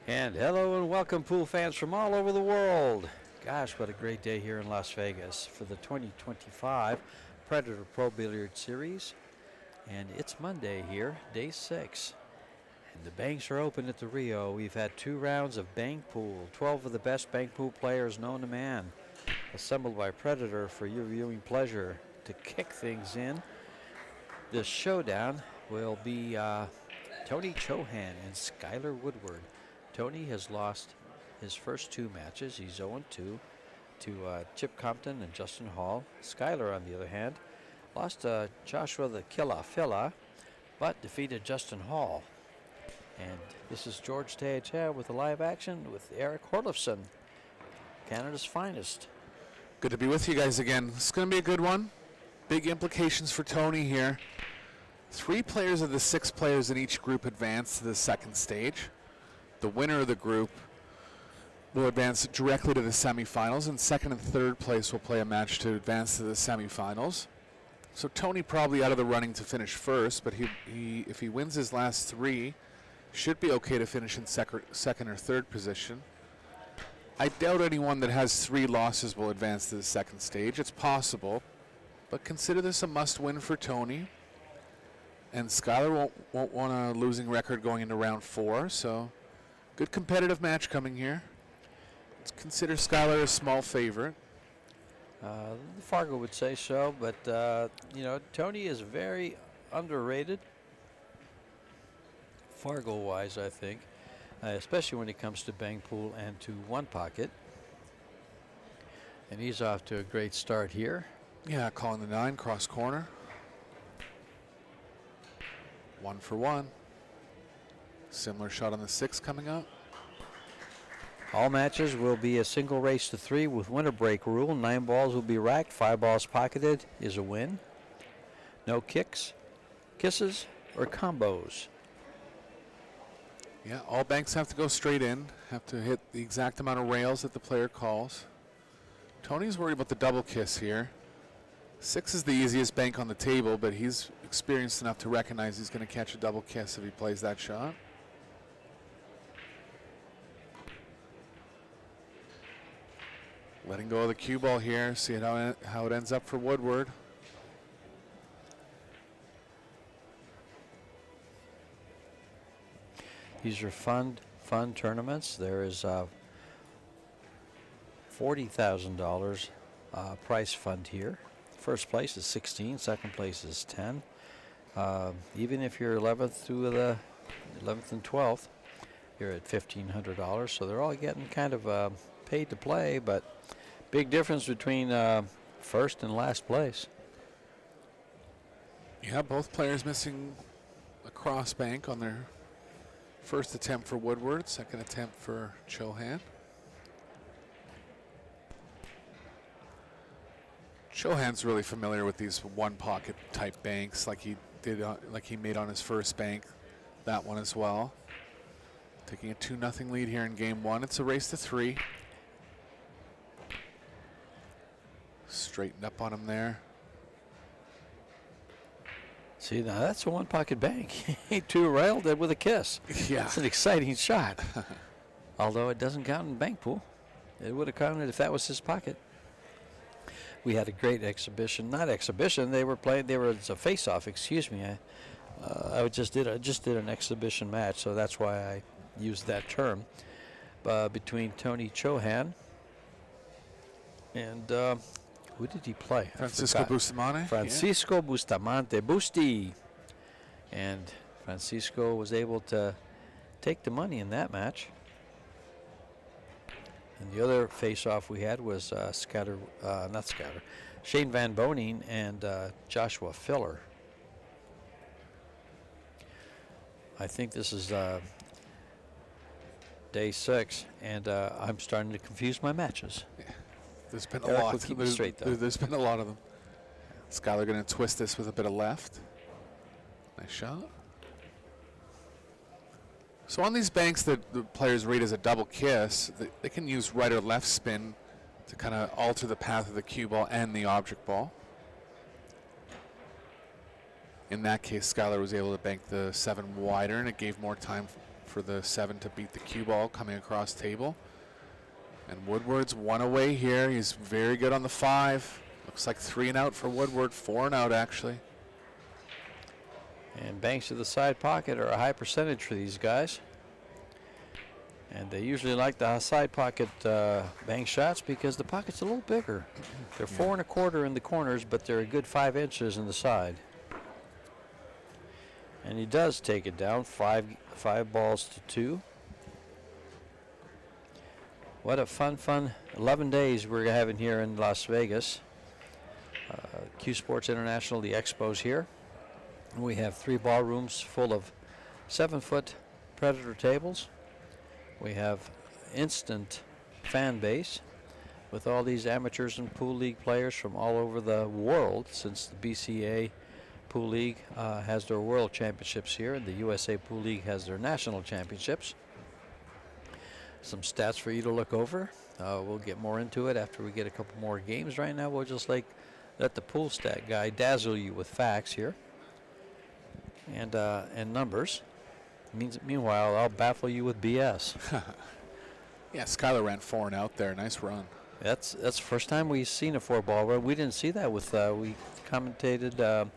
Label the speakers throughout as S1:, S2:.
S1: And hello and welcome, pool fans from all over the world. Gosh, what a great day here in Las Vegas for the 2025 Predator Pro Billiard Series. And it's Monday here, day 6. And the banks are open at the Rio. We've had 2 rounds of Bankpool. 12 of the best Bankpool players known to man, assembled by Predator for your viewing pleasure. To kick things in, this showdown will be Tony Chohan and Skyler Woodward. Tony has lost his first 2 matches. He's 0-2 to Chip Compton and Justin Hall. Skyler, on the other hand, lost to Joshua the Killa Filla, but defeated Justin Hall. And this is George Teacha with the live action with Eric Horlifson, Canada's finest.
S2: Good to be with you guys again. It's going to be a good one. Big implications for Tony here. 3 players of the 6 players in each group advance to the second stage. The winner of the group will advance directly to the semifinals, and second and third place will play a match to advance to the semifinals. So Tony probably out of the running to finish first, but if he wins his last 3, should be okay to finish in second or third position. I doubt anyone that has 3 losses will advance to the second stage. It's possible, but consider this a must-win for Tony. And Skyler won't want a losing record going into round 4, so good competitive match coming here. Let's consider Skyler a small favorite.
S1: Fargo would say so, but you know, Tony is very underrated, Fargo-wise, I think, especially when it comes to Bankpool and to one pocket. And he's off to a great start here.
S2: Yeah, calling the 9, cross corner. 1 for 1. Similar shot on the 6 coming up.
S1: All matches will be a single race to 3 with winner break rule. 9 balls will be racked, 5 balls pocketed is a win. No kicks, kisses, or combos.
S2: Yeah, all banks have to go straight in, have to hit the exact amount of rails that the player calls. Tony's worried about the double kiss here. 6 is the easiest bank on the table, but he's experienced enough to recognize he's going to catch a double kiss if he plays that shot. Letting go of the cue ball here, see how it ends up for Woodward.
S1: These are fun tournaments. There is $40,000 prize fund here. First place is 16, second place is 10. Even if you're 11th through the 11th and 12th, you're at $1,500. So they're all getting kind of paid to play, but big difference between first and last place.
S2: Yeah, both players missing a cross bank on their first attempt for Woodward, second attempt for Chohan. Chohan's really familiar with these one pocket type banks, like he did, like he made on his first bank, that one as well. Taking a 2-0 lead here in game 1. It's a race to 3. Straightened up on him there.
S1: See, now that's a one pocket bank. He 2 railed it with a kiss.
S2: Yeah.
S1: It's an exciting shot. Although it doesn't count in Bankpool. It would have counted if that was his pocket. We had a great exhibition. Not exhibition. They were playing. It's a face-off. Excuse me. I just did an exhibition match, so that's why I used that term. Between Tony Chohan and who did he play?
S2: Francisco Bustamante.
S1: Francisco Bustamante, Busti, and Francisco was able to take the money in that match. And the other face-off we had was Shane Van Boning and Joshua Filler. I think this is day 6, and I'm starting to confuse my matches.
S2: Yeah. There's been a lot.
S1: Keep it straight, though.
S2: There's been a lot of them. Skyler going to twist this with a bit of left. Nice shot. So on these banks that the players rate as a double kiss, they can use right or left spin to kind of alter the path of the cue ball and the object ball. In that case, Skyler was able to bank the 7 wider, and it gave more time for for the 7 to beat the cue ball coming across table. And Woodward's 1 away here. He's very good on the 5. Looks like 3 and out for Woodward, 4 and out actually.
S1: And banks to the side pocket are a high percentage for these guys. And they usually like the side pocket bank shots because the pocket's a little bigger. They're 4 1/4 in the corners, but they're a good 5 inches in the side. And he does take it down, five balls to 2. What a fun 11 days we're having here in Las Vegas. Q Sports International, the expo's here. We have 3 ballrooms full of 7-foot Predator tables. We have instant fan base with all these amateurs and pool league players from all over the world, since the BCA Pool League has their world championships here and the USA Pool League has their national championships. Some stats for you to look over. We'll get more into it after we get a couple more games. Right now we'll just let the pool stat guy dazzle you with facts here and numbers. Meanwhile, I'll baffle you with BS.
S2: Yeah, Skyler ran 4 and out there. Nice run.
S1: That's the first time we've seen a 4-ball run. We didn't see that with we commentated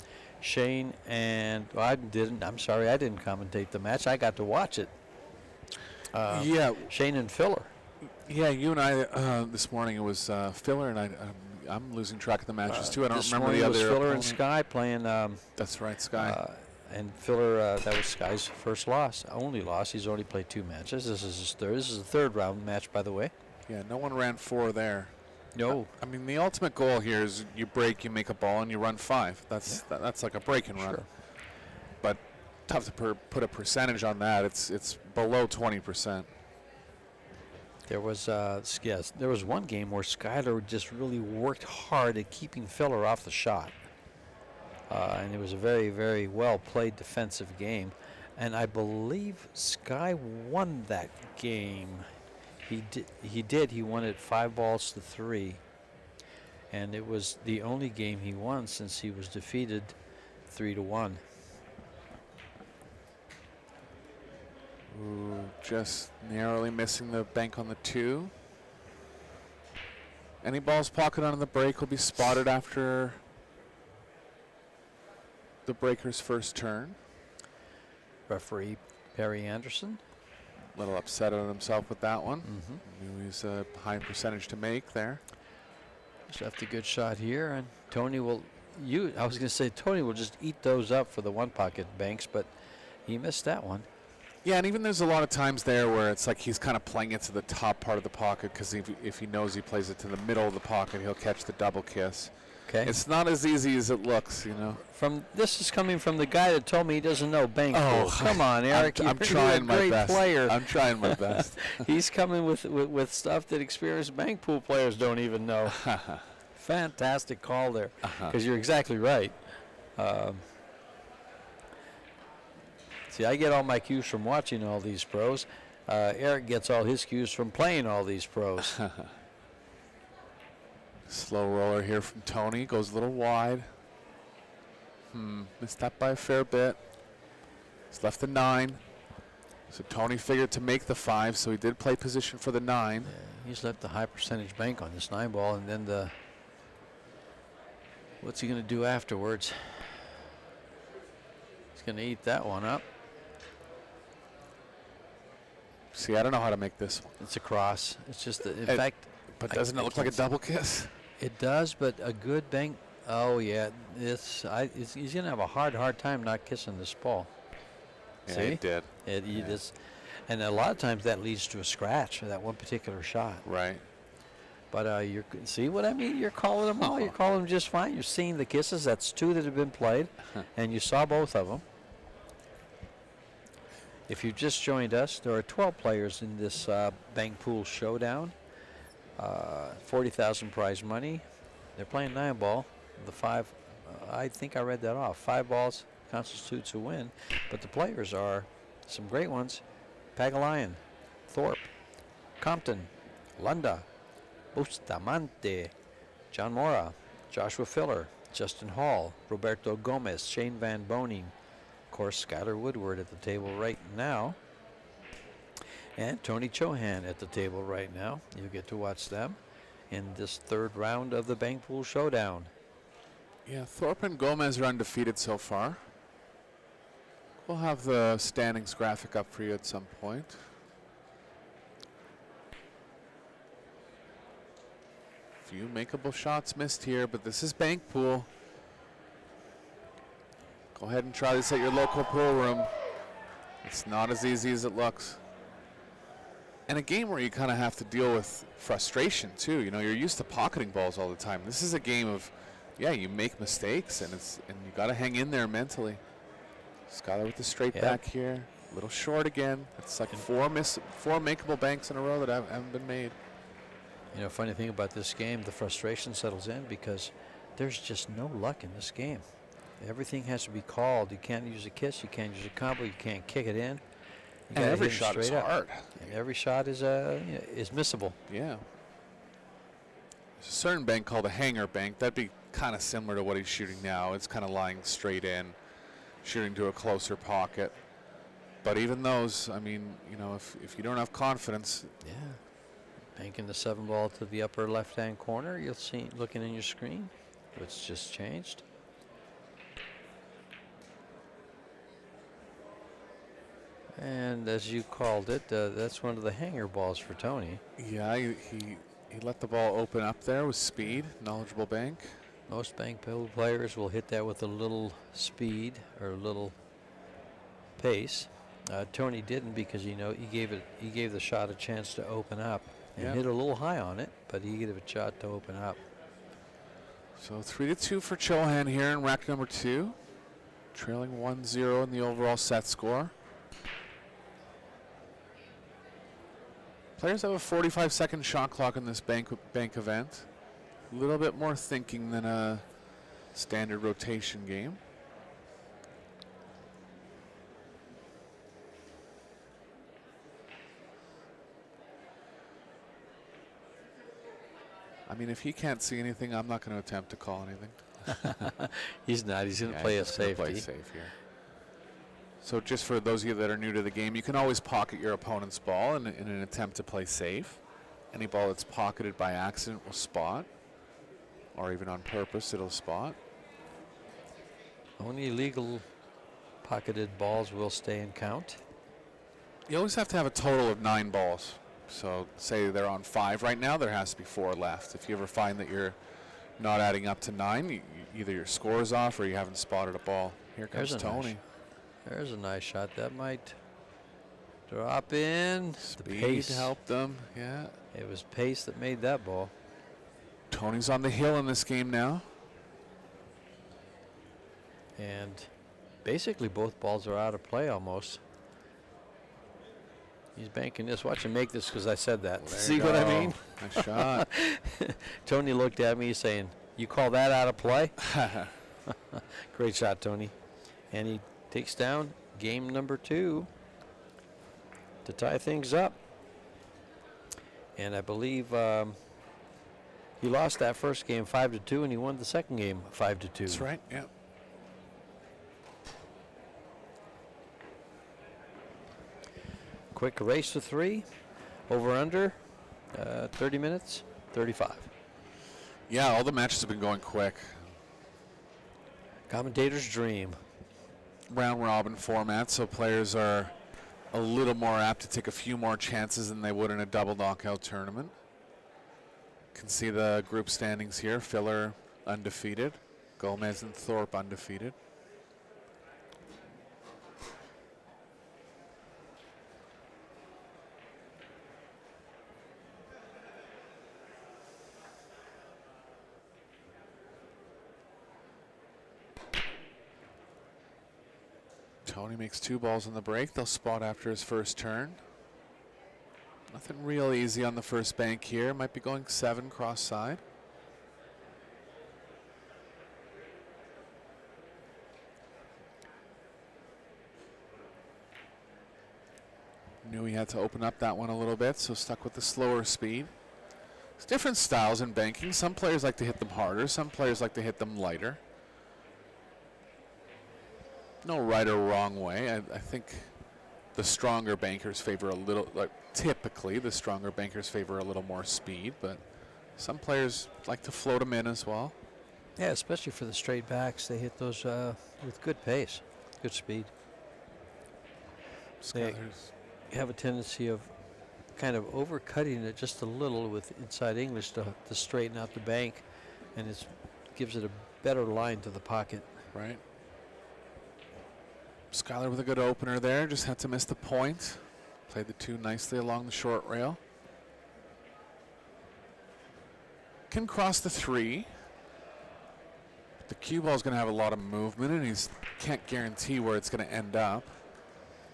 S1: Shane and well, I didn't commentate the match. I got to watch it.
S2: Yeah,
S1: Shane and Filler.
S2: Yeah, you and I this morning it was Filler and I'm losing track of the matches too. I don't remember the other.
S1: This Filler
S2: opponent.
S1: and Sky playing.
S2: That's right, Sky.
S1: And Filler, that was Sky's first loss, only loss. He's only played 2 matches. This is his third. This is the 3rd round match, by the way.
S2: Yeah, no one ran 4 there.
S1: No.
S2: I mean, the ultimate goal here is you break, you make a ball, and you run 5. That's like a break and run.
S1: Sure.
S2: But tough to put a percentage on that. It's below 20%.
S1: There was there was one game where Skyler just really worked hard at keeping Filler off the shot. And it was a very, very well played defensive game. And I believe Sky won that game. He did. He won it 5 balls to 3. And it was the only game he won since he was defeated 3-1.
S2: Ooh, just narrowly missing the bank on the 2. Any balls pocketed on the break will be spotted after the breaker's first turn.
S1: Referee Perry Anderson.
S2: A little upset at himself with that one.
S1: Mm-hmm.
S2: Knew he's a high percentage to make there.
S1: Just left a good shot here, and Tony will. I was going to say Tony will just eat those up for the 1 pocket banks, but he missed that one.
S2: Yeah, and even there's a lot of times there where it's like he's kind of playing it to the top part of the pocket because if he knows he plays it to the middle of the pocket, he'll catch the double kiss.
S1: Okay.
S2: It's not as easy as it looks, you know.
S1: This is coming from the guy that told me he doesn't know Bankpool.
S2: Oh,
S1: come on, Eric.
S2: I'm trying my
S1: great
S2: best.
S1: Player.
S2: I'm trying my best.
S1: He's coming with stuff that experienced Bankpool players don't even know. Fantastic call there, because you're exactly right. See, I get all my cues from watching all these pros. Eric gets all his cues from playing all these pros.
S2: Slow roller here from Tony. Goes a little wide. Missed that by a fair bit. He's left the 9. So Tony figured to make the 5, so he did play position for the 9.
S1: Yeah, he's left the high percentage bank on this 9 ball, and then what's he going to do afterwards? He's going to eat that one up.
S2: See, I don't know how to make this one.
S1: It's a cross. It's just that, in fact.
S2: But doesn't it look like a double kiss?
S1: It does, but a good bank. Oh yeah, he's going to have a hard time not kissing this ball.
S2: Yeah,
S1: See?
S2: it did.
S1: And a lot of times that leads to a scratch for that one particular shot.
S2: Right.
S1: But see what I mean? You're calling them all. You're calling them just fine. You're seeing the kisses. That's 2 that have been played, and you saw both of them. If you just joined us, there are 12 players in this Bankpool Showdown. 40,000 prize money. They're playing 9 ball. The 5, I think I read that off. 5 balls constitutes a win, but the players are some great ones: Pagalion, Thorpe, Compton, Lunda, Bustamante, John Mora, Joshua Filler, Justin Hall, Roberto Gomez, Shane Van Boning, of course Skyler Woodward at the table right now. and Tony Chohan at the table right now. You'll get to watch them in this third round of the Bankpool Showdown.
S2: Yeah, Thorpe and Gomez are undefeated so far. We'll have the standings graphic up for you at some point. Few makeable shots missed here, but this is Bankpool. Go ahead and try this at your local pool room. It's not as easy as it looks. And a game where you kind of have to deal with frustration too. You know, you're used to pocketing balls all the time. This is a game of, yeah, you make mistakes and you got to hang in there mentally. Skyler with the straight back here. A little short again. It's like four makeable banks in a row that haven't been made.
S1: You know, funny thing about this game, the frustration settles in because there's just no luck in this game. Everything has to be called. You can't use a kiss, you can't use a combo, you can't kick it in. You
S2: And every shot is hard.
S1: And every shot is missable.
S2: Yeah. There's a certain bank called a hanger bank. That'd be kind of similar to what he's shooting now. It's kind of lying straight in, shooting to a closer pocket. But even those, I mean, you know, if you don't have confidence.
S1: Yeah. Banking the 7 ball to the upper left-hand corner. You'll see, looking in your screen, it's just changed. And as you called it, that's one of the hanger balls for Tony.
S2: Yeah, he let the ball open up there with speed. Knowledgeable bank.
S1: Most Bankpool players will hit that with a little speed or a little pace. Tony didn't because, you know, he gave the shot a chance to open up and hit a little high on it, but he gave it a shot to open up.
S2: So 3-2 for Chohan here in rack number 2, trailing 1-0 in the overall set score. Players have a 45-second shot clock in this bank event. A little bit more thinking than a standard rotation game. I mean, if he can't see anything, I'm not going to attempt to call anything.
S1: He's not. He's going to play a safety.
S2: Play safe here. So just for those of you that are new to the game, you can always pocket your opponent's ball in an attempt to play safe. Any ball that's pocketed by accident will spot, or even on purpose, it'll spot.
S1: Only legal pocketed balls will stay and count.
S2: You always have to have a total of 9 balls. So say they're on 5 right now, there has to be 4 left. If you ever find that you're not adding up to 9, either your score is off or you haven't spotted a ball. Here comes Tony.
S1: There's a nice shot. That might drop in.
S2: Speed
S1: the pace
S2: helped them, yeah.
S1: It was pace that made that ball.
S2: Tony's on the hill in this game now.
S1: And basically both balls are out of play almost. He's banking this. Watch him make this because I said that. See what I mean?
S2: Nice shot.
S1: Tony looked at me saying, "You call that out of play?" Great shot, Tony. And he takes down game number 2 to tie things up. And I believe he lost that first game 5-2, and he won the second game 5-2.
S2: That's right, yeah.
S1: Quick race to 3. Over under 30 minutes, 35.
S2: Yeah, all the matches have been going quick.
S1: Commentator's dream.
S2: Round robin format, so players are a little more apt to take a few more chances than they would in a double knockout tournament. Can see the group standings here. Filler undefeated. Gomez and Thorpe undefeated. Tony makes 2 balls on the break. They'll spot after his first turn. Nothing real easy on the first bank here. Might be going 7 cross side. Knew he had to open up that one a little bit, so stuck with the slower speed. There's different styles in banking. Some players like to hit them harder. Some players like to hit them lighter. No right or wrong way. I think the stronger bankers favor a little, like typically the stronger bankers favor a little more speed, but some players like to float them in as well.
S1: Yeah, especially for the straight backs, they hit those with good pace, good speed. They
S2: Skyler's
S1: have a tendency of kind of overcutting it just a little with inside English to straighten out the bank, and it gives it a better line to the pocket.
S2: right. Skyler with a good opener there, just had to miss the point. Played the 2 nicely along the short rail. Can cross the 3. The cue ball is going to have a lot of movement, and he can't guarantee where it's going to end up.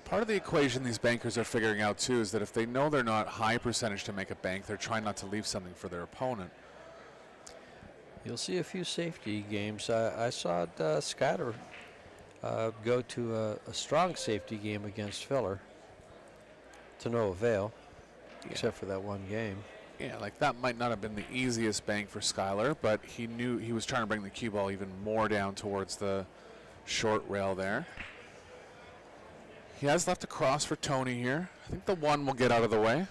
S2: Part of the equation these bankers are figuring out too is that if they know they're not high percentage to make a bank, they're trying not to leave something for their opponent.
S1: You'll see a few safety games. I saw Skyler go to a strong safety game against Filler to no avail, except for that one game.
S2: Yeah, like that might not have been the easiest bank for Skyler, but he knew he was trying to bring the cue ball even more down towards the short rail there. He has left a cross for Tony here. I think the 1 will get out of the way.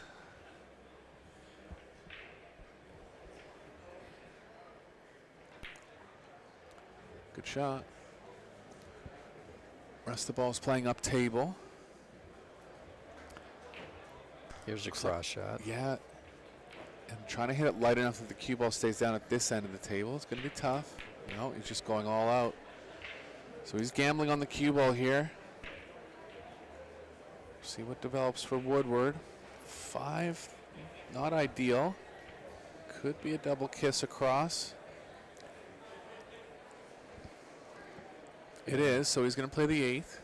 S2: Good shot. Rest of the ball's playing up table.
S1: Here's a
S2: Looks
S1: cross shot.
S2: Yeah. And trying to hit it light enough that the cue ball stays down at this end of the table. It's going to be tough. No, he's just going all out. So he's gambling on the cue ball here. See what develops for Woodward. 5, not ideal. Could be a double kiss across. It is, so he's going to play the 8th.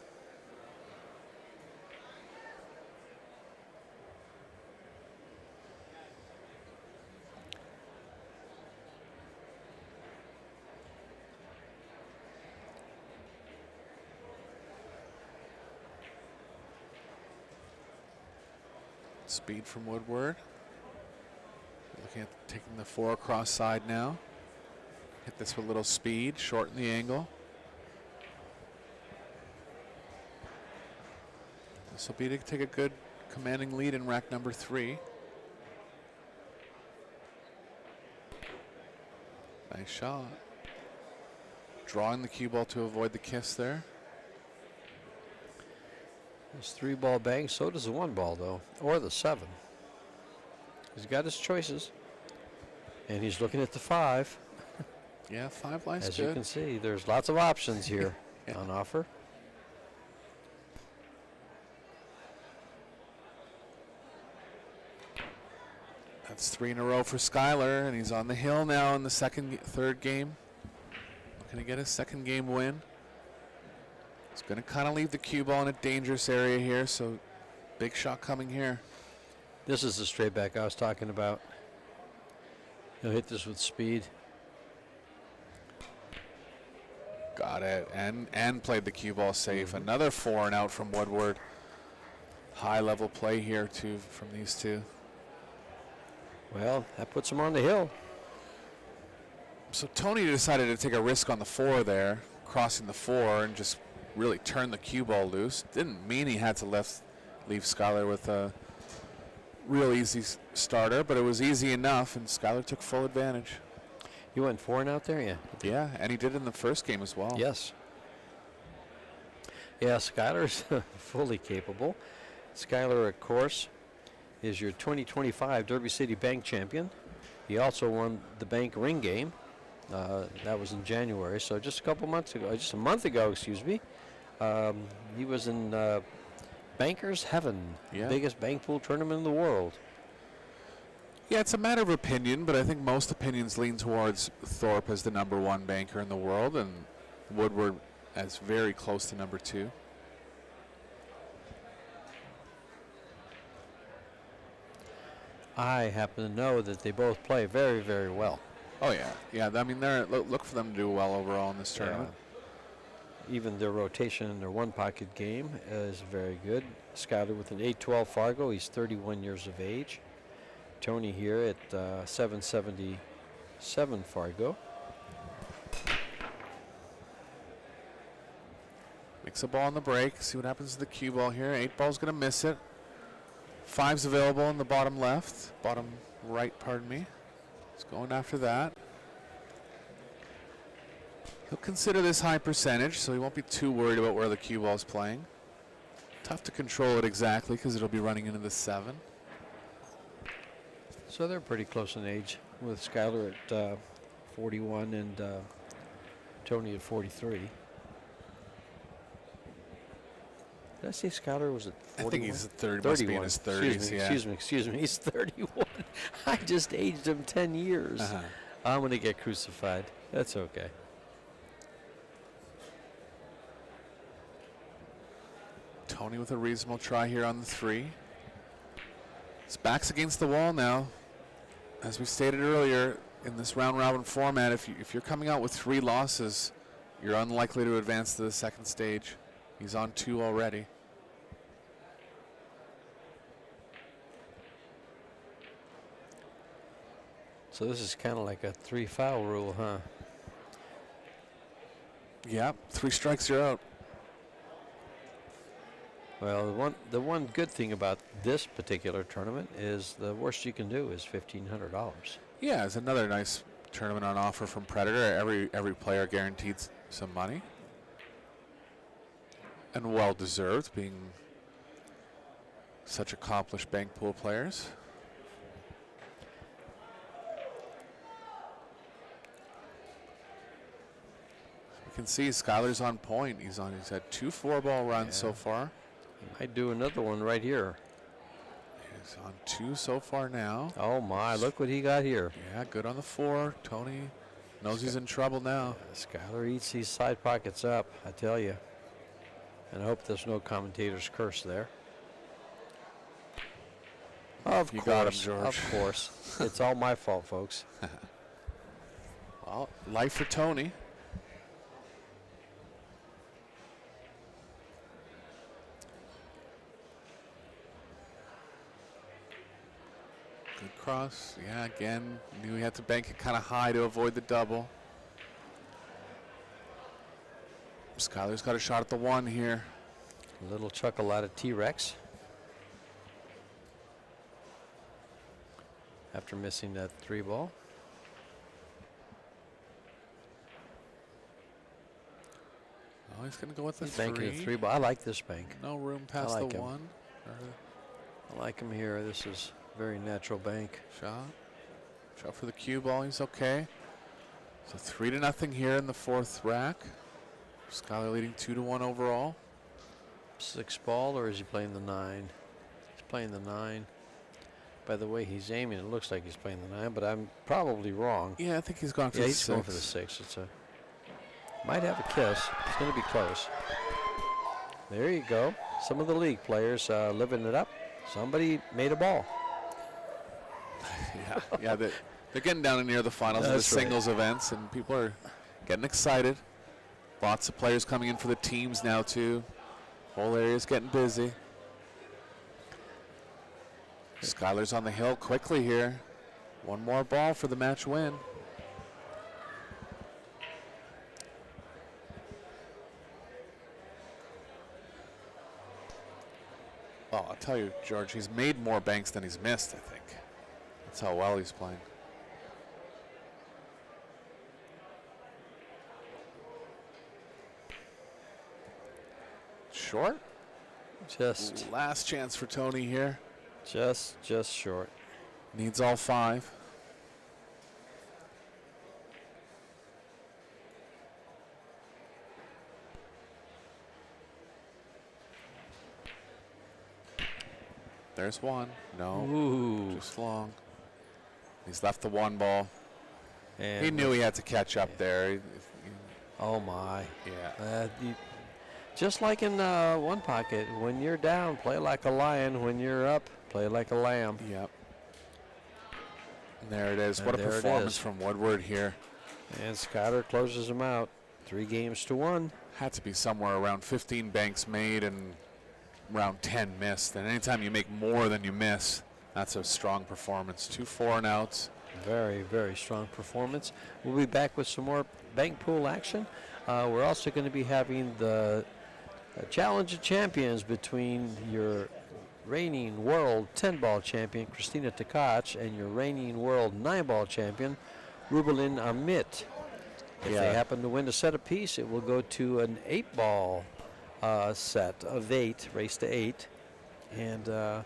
S2: Speed from Woodward. Looking at taking the 4 across side now. Hit this with a little speed, shorten the angle. This will be to take a good commanding lead in rack number 3. Nice shot. Drawing the cue ball to avoid the kiss there.
S1: There's 3-ball bang, so does the 1-ball though, or the 7. He's got his choices, and he's looking at the 5.
S2: Yeah, 5 lies
S1: As
S2: good.
S1: you can see, there's lots of options here
S2: Yeah.
S1: on offer.
S2: That's 3 in a row for Skyler, and he's on the hill now in the third game. Looking to get his 2nd game win. He's going to kind of leave the cue ball in a dangerous area here, so big shot coming here.
S1: This is the straight back I was talking about. He'll hit this with speed.
S2: Got it, and played the cue ball safe. Another 4 and out from Woodward. High level play here too from these two.
S1: Well, that puts him on the hill.
S2: So Tony decided to take a risk on the 4 there, crossing the 4 and just really turn the cue ball loose. Didn't mean he had to leave Skyler with a real easy starter, but it was easy enough, and Skyler took full advantage.
S1: You went 4 and out there, yeah.
S2: Yeah, and he did in the first game as well.
S1: Yes. Yeah, Skyler's fully capable. Skyler, of course, is your 2025 Derby City Bank champion. He also won the Bank Ring game. That was in January, so just a month ago, excuse me. He was in Banker's Heaven, biggest bank pool tournament in the world.
S2: Yeah, it's a matter of opinion, but I think most opinions lean towards Thorpe as the #1 banker in the world, and Woodward as very close to #2.
S1: I happen to know that they both play very, very well.
S2: Oh yeah, yeah. I mean, look for them to do well overall in this tournament.
S1: Even their rotation in their 1-pocket game is very good. Skyler with an 8-12 Fargo. He's 31 years of age. Tony here at 777 Fargo.
S2: Makes a ball on the break. See what happens to the cue ball here. 8 ball's going to miss it. 5's available in the bottom left. Bottom right, pardon me. He's going after that. He'll consider this high percentage, so he won't be too worried about where the cue ball's playing. Tough to control it exactly because it'll be running into the 7.
S1: So they're pretty close in age, with Skyler at 41 and Tony at 43. Did I say Skyler was at 41?
S2: I think he's at 30. Must be in his 30s.
S1: Excuse me. He's 31. I just aged him 10 years. I'm going to get crucified. That's okay.
S2: Tony with a reasonable try here on the 3. His back's against the wall now. As we stated earlier, in this round-robin format, if you're coming out with 3 losses, you're unlikely to advance to the second stage. He's on 2 already.
S1: So this is kind of like a 3-foul rule, huh?
S2: Yeah, 3 strikes, you're out.
S1: Well, the one good thing about this particular tournament is the worst you can do is $1,500.
S2: Yeah, it's another nice tournament on offer from Predator. Every player guaranteed some money. And well deserved, being such accomplished Bankpool players. You can see Skyler's on point. He's had 2 4-ball runs so far.
S1: He might do another one right here.
S2: He's on 2 so far now.
S1: Oh my, look what he got here.
S2: Yeah, good on the 4. Tony knows he's in trouble now.
S1: Skyler eats these side pockets up, I tell you. And I hope there's no commentator's curse there. Of
S2: You
S1: course,
S2: got him, George.
S1: Of course. It's all my fault, folks.
S2: Well, life for Tony. Good cross. Yeah, again, knew he had to bank it kind of high to avoid the double. Skyler's got a shot at the 1 here.
S1: A little chuckle out of T-Rex. After missing that 3 ball.
S2: Oh, he's going to go with the
S1: He's
S2: 3.
S1: banking a 3 ball. I like this bank.
S2: No room past
S1: like
S2: the
S1: him.
S2: 1.
S1: I like him here. This is very natural bank.
S2: Shot. Shot for the cue ball. He's okay. So 3-0 here in the 4th rack. Skyler leading 2-1 overall.
S1: 6 ball, or is he playing the 9? He's playing the 9. By the way he's aiming, it looks like he's playing the 9, but I'm probably wrong.
S2: Yeah, I think he's gone for
S1: Yeah,
S2: the
S1: he's
S2: 6.
S1: going for the 6. It's a might have a kiss. It's going to be close. There you go. Some of the league players living it up. Somebody made a ball.
S2: yeah, they're getting down near the finals of the
S1: That's right.
S2: singles events, and people are getting excited. Lots of players coming in for the teams now, too. Whole area's getting busy. Skyler's on the hill quickly here. 1 more ball for the match win. Oh, I'll tell you, George, he's made more banks than he's missed, I think. That's how well he's playing. Short?
S1: Just
S2: Last chance for Tony here.
S1: just short.
S2: Needs all 5. There's 1. No.
S1: Ooh.
S2: Just long. He's left the 1 ball.
S1: And
S2: He knew he had to catch up there.
S1: oh my.
S2: Yeah.
S1: Just like in one pocket, when you're down, play like a lion. When you're up, play like a lamb.
S2: Yep. And there it is.
S1: And
S2: What a
S1: there it
S2: performance
S1: is.
S2: from Woodward here.
S1: And Skyler closes him out. 3-1.
S2: Had to be somewhere around 15 banks made and around 10 missed. And anytime you make more than you miss, that's a strong performance. 2 4-and-outs.
S1: Very, very strong performance. We'll be back with some more Bankpool action. We're also going to be having the A challenge of champions between your reigning world 10-ball champion Christina Tkach and your reigning world 9-ball champion Rubelin Amit. If they happen to win a set apiece, it will go to an 8-ball set of 8, race to 8. And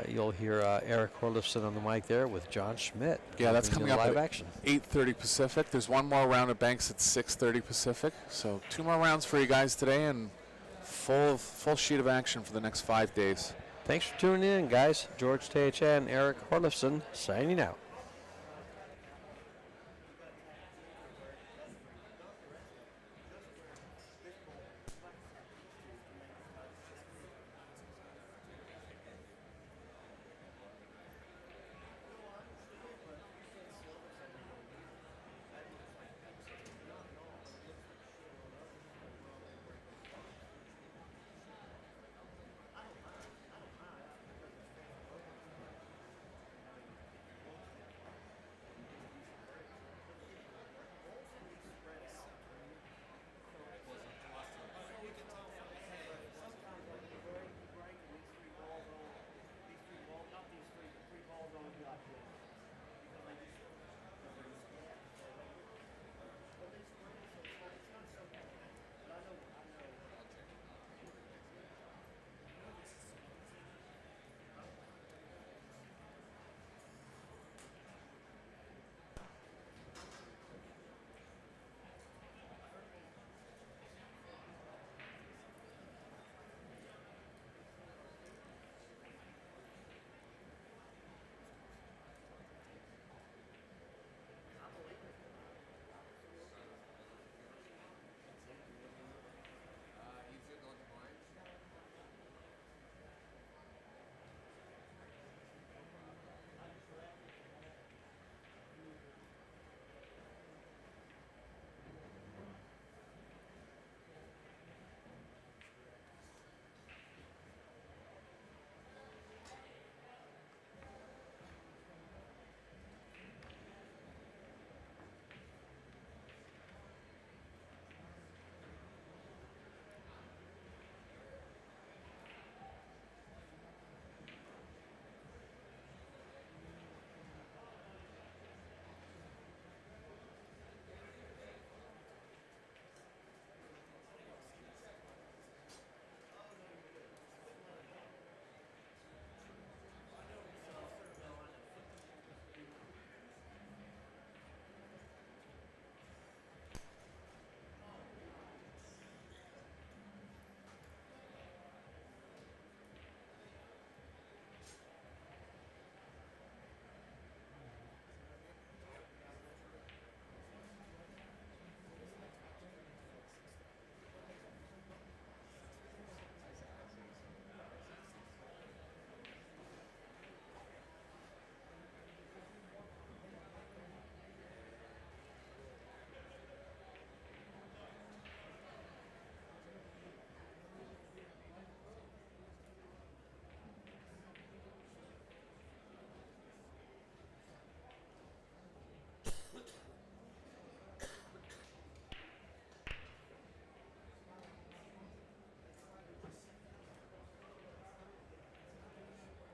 S1: you'll hear Eric Horlifson on the mic there with John Schmidt.
S2: Yeah, that's coming up
S1: live
S2: at
S1: action.
S2: 8:30 Pacific. There's one more round at Banks at 6:30 Pacific. So 2 more rounds for you guys today, and full sheet of action for the next 5 days.
S1: Thanks for tuning in, guys. George Teachan, Eric Horlifson signing out.